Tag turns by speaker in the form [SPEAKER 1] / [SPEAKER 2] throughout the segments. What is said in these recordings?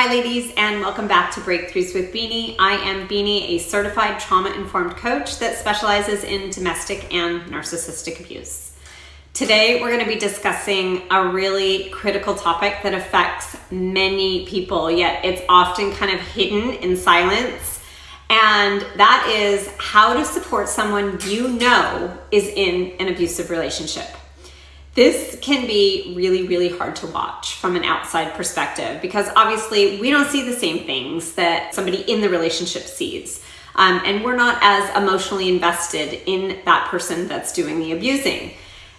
[SPEAKER 1] Hi ladies, and welcome back to Breakthroughs with Beanie. I am Beanie, a certified trauma-informed coach that specializes in domestic and narcissistic abuse. Today, we're going to be discussing a really critical topic that affects many people, yet it's often kind of hidden in silence. And that is how to support someone you know is in an abusive relationship. This can be really, really hard to watch from an outside perspective because obviously we don't see the same things that somebody in the relationship sees. And we're not as emotionally invested in that person that's doing the abusing.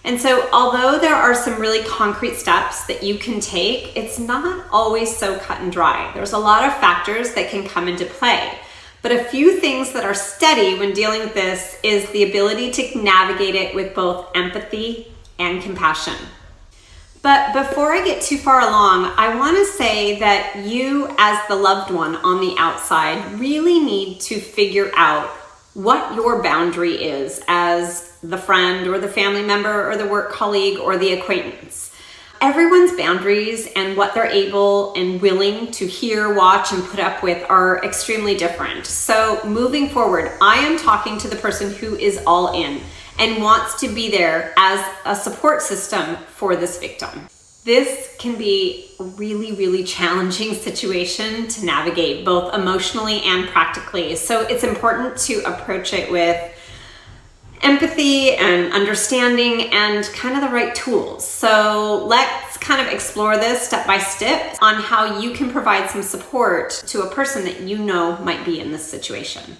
[SPEAKER 1] And so although there are some really concrete steps that you can take, it's not always so cut and dry. There's a lot of factors that can come into play. But a few things that are steady when dealing with this is the ability to navigate it with both empathy and compassion. But before I get too far along, I want to say that you as the loved one on the outside really need to figure out what your boundary is as the friend or the family member or the work colleague or the acquaintance. Everyone's boundaries and what they're able and willing to hear, watch, and put up with are extremely different. So moving forward, I am talking to the person who is all in and wants to be there as a support system for this victim. This can be a really, really challenging situation to navigate both emotionally and practically. So it's important to approach it with empathy and understanding and kind of the right tools. So let's kind of explore this step by step on how you can provide some support to a person that you know might be in this situation.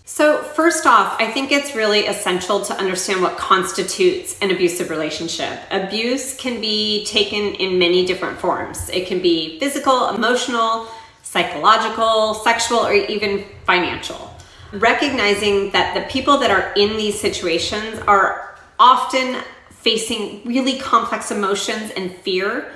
[SPEAKER 1] So first off, I think it's really essential to understand what constitutes an abusive relationship. Abuse can be taken in many different forms. It can be physical, emotional, psychological, sexual, or even financial. Recognizing that the people that are in these situations are often facing really complex emotions and fear,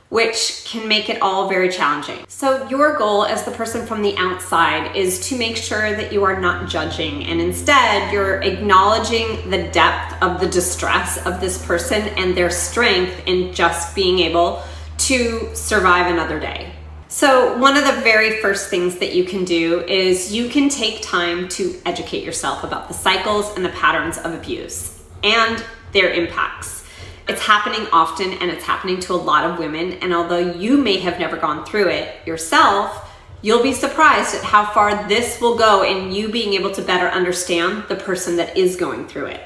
[SPEAKER 1] which can make it all very challenging. So your goal as the person from the outside is to make sure that you are not judging and instead you're acknowledging the depth of the distress of this person and their strength in just being able to survive another day. So one of the very first things that you can do is you can take time to educate yourself about the cycles and the patterns of abuse and their impacts. It's happening often and it's happening to a lot of women. And although you may have never gone through it yourself, you'll be surprised at how far this will go in you being able to better understand the person that is going through it.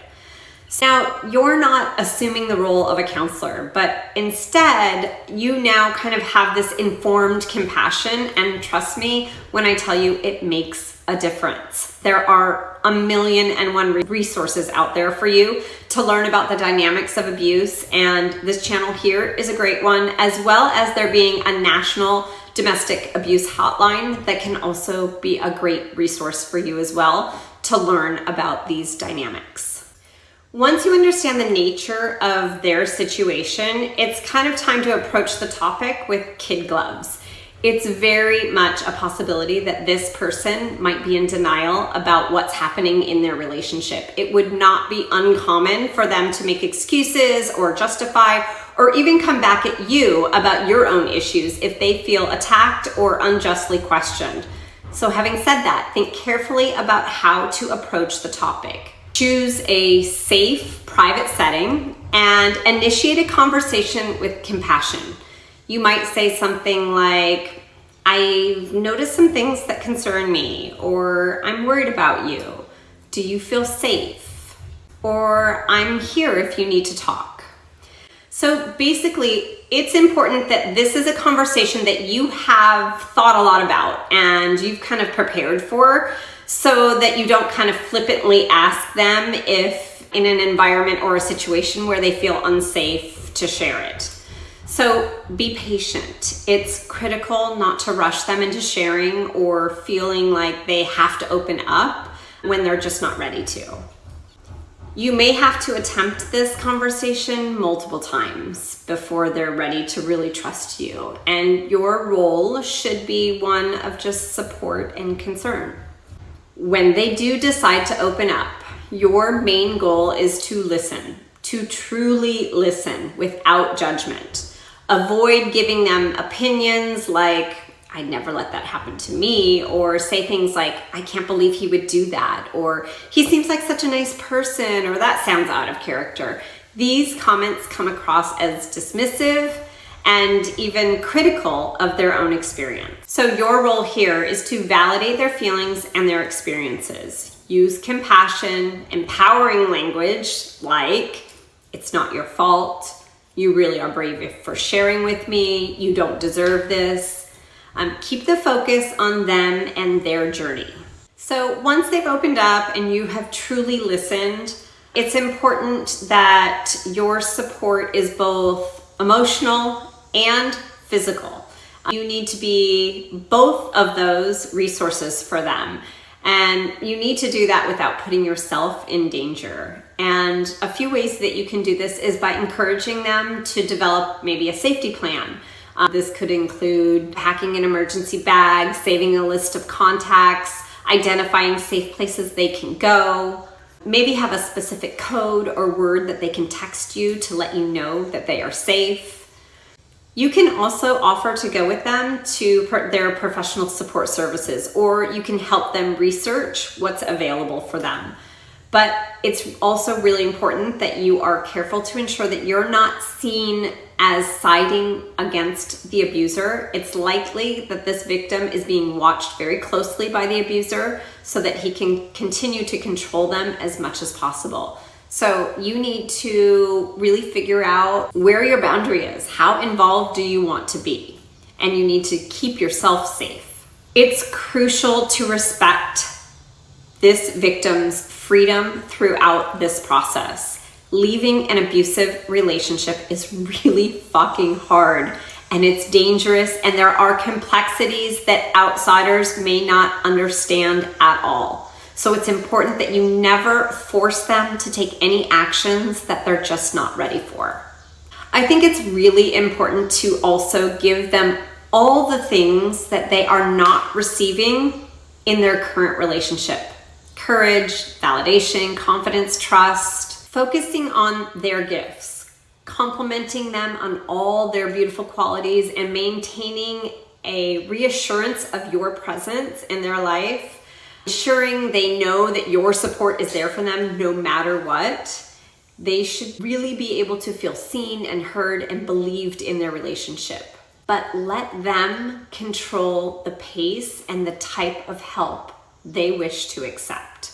[SPEAKER 1] Now, you're not assuming the role of a counselor, but instead you now kind of have this informed compassion, and trust me when I tell you it makes a difference. There are 1,000,001 resources out there for you to learn about the dynamics of abuse, and this channel here is a great one, as well as there being a national domestic abuse hotline that can also be a great resource for you as well to learn about these dynamics. Once you understand the nature of their situation, it's kind of time to approach the topic with kid gloves. It's very much a possibility that this person might be in denial about what's happening in their relationship. It would not be uncommon for them to make excuses or justify or even come back at you about your own issues if they feel attacked or unjustly questioned. So having said that, think carefully about how to approach the topic. Choose a safe, private setting and initiate a conversation with compassion. You might say something like, I've noticed some things that concern me, or I'm worried about you. Do you feel safe? Or I'm here if you need to talk. So basically, it's important that this is a conversation that you have thought a lot about and you've kind of prepared for, so that you don't kind of flippantly ask them if in an environment or a situation where they feel unsafe to share it. So be patient. It's critical not to rush them into sharing or feeling like they have to open up when they're just not ready to. You may have to attempt this conversation multiple times before they're ready to really trust you. And your role should be one of just support and concern. When they do decide to open up, your main goal is to listen, to truly listen without judgment. Avoid giving them opinions like, I'd never let that happen to me, or say things like, I can't believe he would do that, or he seems like such a nice person, or that sounds out of character. These comments come across as dismissive and even critical of their own experience. So your role here is to validate their feelings and their experiences. Use compassion, empowering language like, it's not your fault, you really are brave for sharing with me, you don't deserve this. Keep the focus on them and their journey. So once they've opened up and you have truly listened, it's important that your support is both emotional and physical. You need to be both of those resources for them. And you need to do that without putting yourself in danger. And a few ways that you can do this is by encouraging them to develop maybe a safety plan. This could include packing an emergency bag, saving a list of contacts, identifying safe places they can go, maybe have a specific code or word that they can text you to let you know that they are safe. You can also offer to go with them to their professional support services, or you can help them research what's available for them. But it's also really important that you are careful to ensure that you're not seen as siding against the abuser. It's likely that this victim is being watched very closely by the abuser so that he can continue to control them as much as possible. So you need to really figure out where your boundary is. How involved do you want to be? And you need to keep yourself safe. It's crucial to respect this victim's freedom throughout this process. Leaving an abusive relationship is really fucking hard, and it's dangerous, and there are complexities that outsiders may not understand at all. So it's important that you never force them to take any actions that they're just not ready for. I think it's really important to also give them all the things that they are not receiving in their current relationship. Courage, validation, confidence, trust, focusing on their gifts, complimenting them on all their beautiful qualities, and maintaining a reassurance of your presence in their life, ensuring they know that your support is there for them no matter what. They should really be able to feel seen and heard and believed in their relationship. But let them control the pace and the type of help they wish to accept.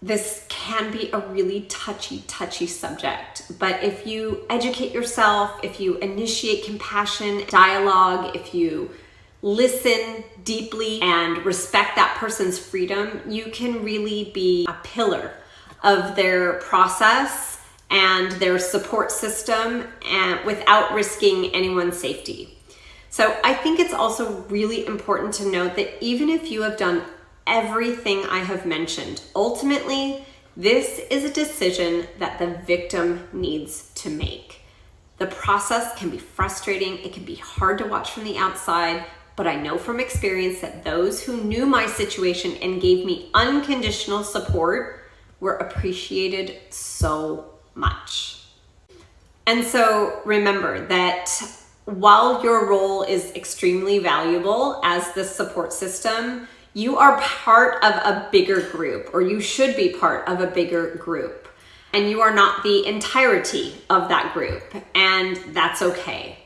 [SPEAKER 1] This can be a really touchy subject, but if you educate yourself, if you initiate compassion, dialogue, if you listen deeply and respect that person's freedom, you can really be a pillar of their process and their support system, and without risking anyone's safety. So I think it's also really important to note that even if you have done everything I have mentioned, ultimately, this is a decision that the victim needs to make. The process can be frustrating, it can be hard to watch from the outside, but I know from experience that those who knew my situation and gave me unconditional support were appreciated so much. And so remember that while your role is extremely valuable as the support system, you are part of a bigger group, or you should be part of a bigger group. And you are not the entirety of that group, and that's okay.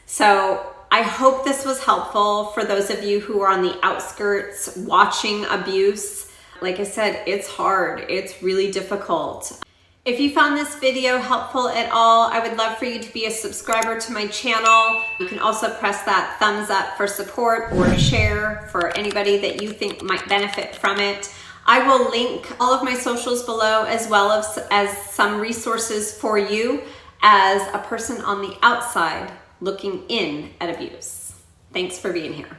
[SPEAKER 1] So I hope this was helpful for those of you who are on the outskirts watching abuse. Like I said, it's hard, it's really difficult. If you found this video helpful at all, I would love for you to be a subscriber to my channel. You can also press that thumbs up for support or share for anybody that you think might benefit from it. I will link all of my socials below, as well as some resources for you as a person on the outside looking in at abuse. Thanks for being here.